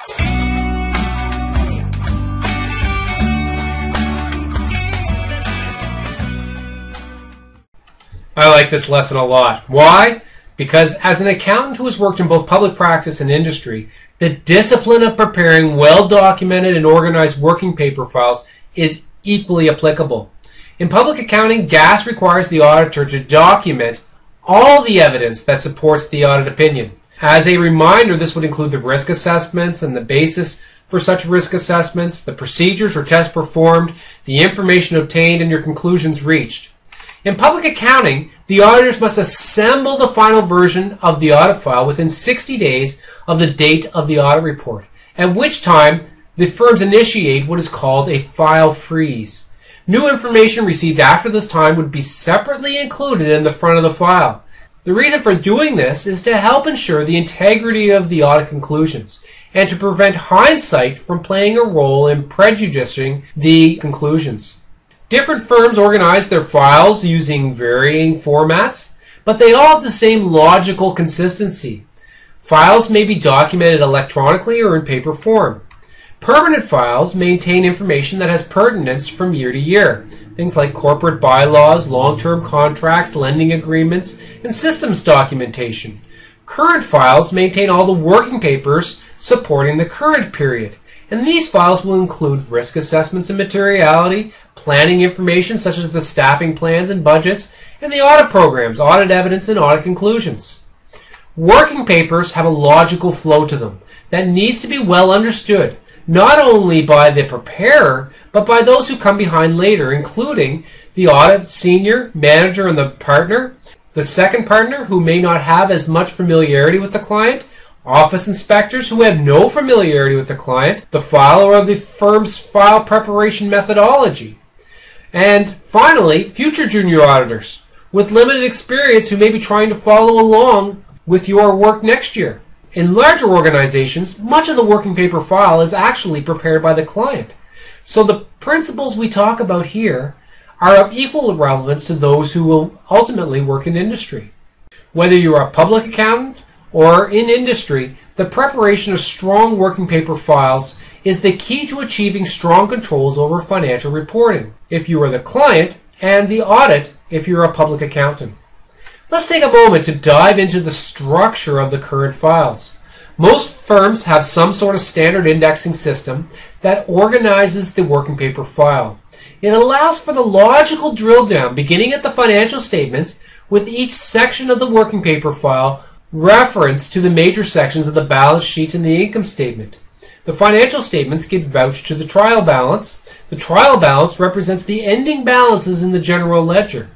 I like this lesson a lot. Why? Because as an accountant who has worked in both public practice and industry, the discipline of preparing well-documented and organized working paper files is equally applicable. In public accounting, GAS requires the auditor to document all the evidence that supports the audit opinion. As a reminder, this would include the risk assessments and the basis for such risk assessments, the procedures or tests performed, the information obtained, and your conclusions reached. In public accounting, the auditors must assemble the final version of the audit file within 60 days of the date of the audit report, at which time the firms initiate what is called a file freeze. New information received after this time would be separately included in the front of the file. The reason for doing this is to help ensure the integrity of the audit conclusions and to prevent hindsight from playing a role in prejudicing the conclusions. Different firms organize their files using varying formats, but they all have the same logical consistency. Files may be documented electronically or in paper form. Permanent files maintain information that has pertinence from year to year, things like corporate bylaws, long-term contracts, lending agreements, and systems documentation. Current files maintain all the working papers supporting the current period, and these files will include risk assessments and materiality, planning information such as the staffing plans and budgets, and the audit programs, audit evidence, and audit conclusions. Working papers have a logical flow to them that needs to be well understood, not only by the preparer, but by those who come behind later, including the audit senior, manager, and the partner, the second partner who may not have as much familiarity with the client, office inspectors who have no familiarity with the client, the filer of the firm's file preparation methodology, and finally, future junior auditors with limited experience who may be trying to follow along with your work next year. In larger organizations, much of the working paper file is actually prepared by the client. So the principles we talk about here are of equal relevance to those who will ultimately work in industry. Whether you are a public accountant or in industry, the preparation of strong working paper files is the key to achieving strong controls over financial reporting if you are the client, and the audit if you're a public accountant. Let's take a moment to dive into the structure of the current files. Most firms have some sort of standard indexing system that organizes the working paper file. It allows for the logical drill down beginning at the financial statements, with each section of the working paper file reference to the major sections of the balance sheet and the income statement. The financial statements get vouched to the trial balance. The trial balance represents the ending balances in the general ledger.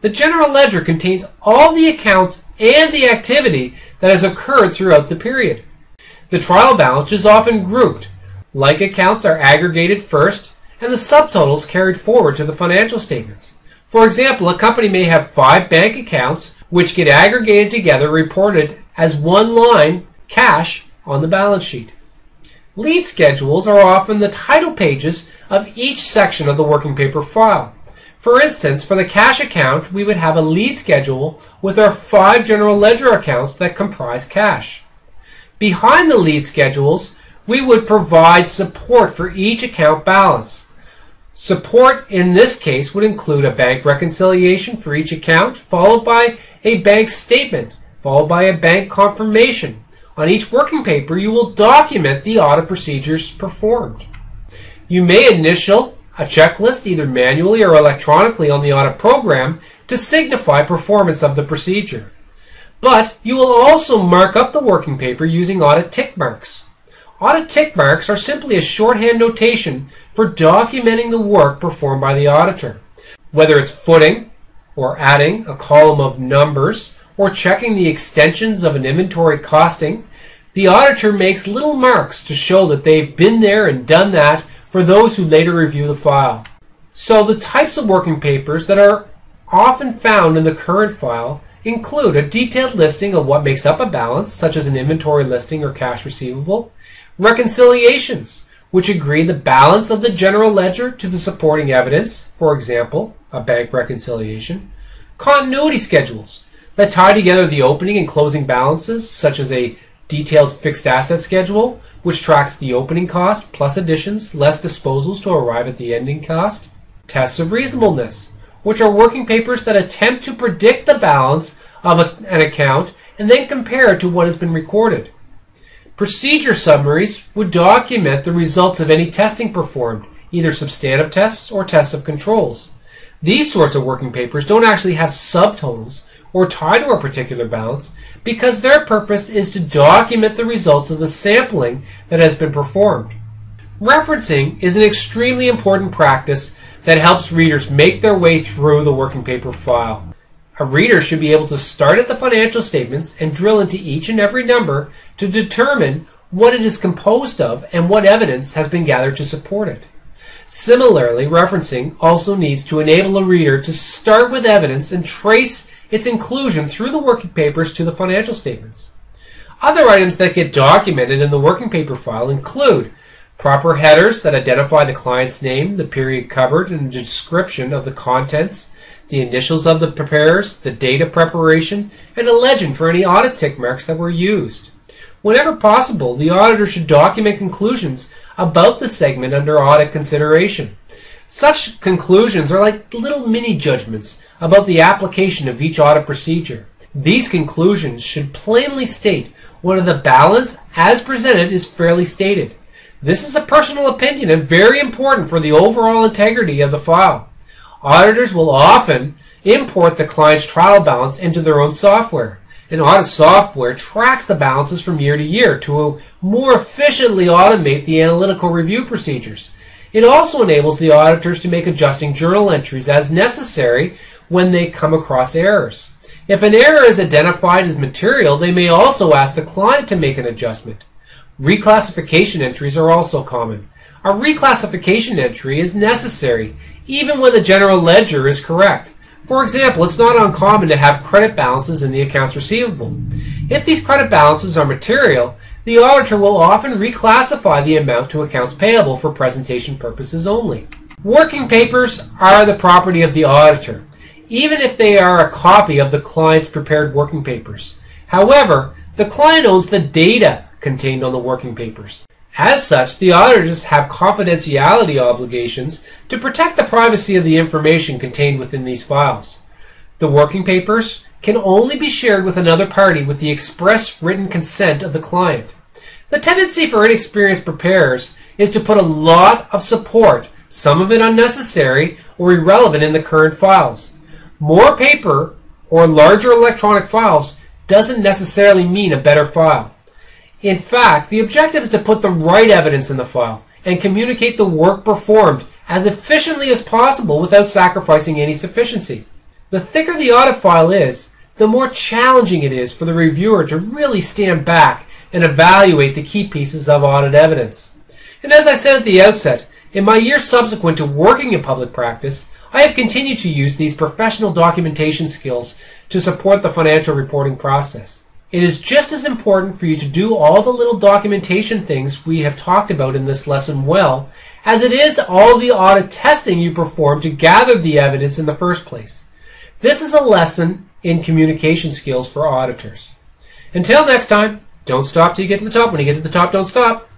The general ledger contains all the accounts and the activity that has occurred throughout the period. The trial balance is often grouped. Like accounts are aggregated first, and the subtotals carried forward to the financial statements. For example, a company may have 5 bank accounts which get aggregated together, reported as one line, cash, on the balance sheet. Lead schedules are often the title pages of each section of the working paper file. For instance, for the cash account, we would have a lead schedule with our 5 general ledger accounts that comprise cash. Behind the lead schedules, we would provide support for each account balance. Support in this case would include a bank reconciliation for each account, followed by a bank statement, followed by a bank confirmation. On each working paper, you will document the audit procedures performed. You may initial a checklist either manually or electronically on the audit program to signify performance of the procedure. But you will also mark up the working paper using audit tick marks. Audit tick marks are simply a shorthand notation for documenting the work performed by the auditor. Whether it's footing or adding a column of numbers or checking the extensions of an inventory costing, the auditor makes little marks to show that they've been there and done that for those who later review the file. So the types of working papers that are often found in the current file include a detailed listing of what makes up a balance, such as an inventory listing or cash receivable, reconciliations, which agree the balance of the general ledger to the supporting evidence, for example, a bank reconciliation, continuity schedules that tie together the opening and closing balances, such as a detailed fixed asset schedule, which tracks the opening cost plus additions less disposals to arrive at the ending cost. Tests of reasonableness, which are working papers that attempt to predict the balance of an account and then compare it to what has been recorded. Procedure summaries would document the results of any testing performed, either substantive tests or tests of controls. These sorts of working papers don't actually have subtotals or tie to a particular balance because their purpose is to document the results of the sampling that has been performed. Referencing is an extremely important practice that helps readers make their way through the working paper file. A reader should be able to start at the financial statements and drill into each and every number to determine what it is composed of and what evidence has been gathered to support it. Similarly, referencing also needs to enable a reader to start with evidence and trace its inclusion through the working papers to the financial statements. Other items that get documented in the working paper file include proper headers that identify the client's name, the period covered, and a description of the contents, the initials of the preparers, the date of preparation, and a legend for any audit tick marks that were used. Whenever possible, the auditor should document conclusions about the segment under audit consideration. Such conclusions are like little mini judgments about the application of each audit procedure. These conclusions should plainly state whether the balance as presented is fairly stated. This is a personal opinion and very important for the overall integrity of the file. Auditors will often import the client's trial balance into their own software. And audit software tracks the balances from year to year to more efficiently automate the analytical review procedures. It also enables the auditors to make adjusting journal entries as necessary when they come across errors. If an error is identified as material, they may also ask the client to make an adjustment. Reclassification entries are also common. A reclassification entry is necessary even when the general ledger is correct. For example, it's not uncommon to have credit balances in the accounts receivable. If these credit balances are material, the auditor will often reclassify the amount to accounts payable for presentation purposes only. Working papers are the property of the auditor, even if they are a copy of the client's prepared working papers. However, the client owns the data contained on the working papers. As such, the auditors have confidentiality obligations to protect the privacy of the information contained within these files. The working papers can only be shared with another party with the express written consent of the client. The tendency for inexperienced preparers is to put a lot of support, some of it unnecessary or irrelevant, in the current files. More paper or larger electronic files doesn't necessarily mean a better file. In fact, the objective is to put the right evidence in the file and communicate the work performed as efficiently as possible without sacrificing any sufficiency. The thicker the audit file is, the more challenging it is for the reviewer to really stand back and evaluate the key pieces of audit evidence. And as I said at the outset, in my years subsequent to working in public practice, I have continued to use these professional documentation skills to support the financial reporting process. It is just as important for you to do all the little documentation things we have talked about in this lesson well, as it is all the audit testing you perform to gather the evidence in the first place. This is a lesson in communication skills for auditors. Until next time, don't stop till you get to the top. When you get to the top, don't stop.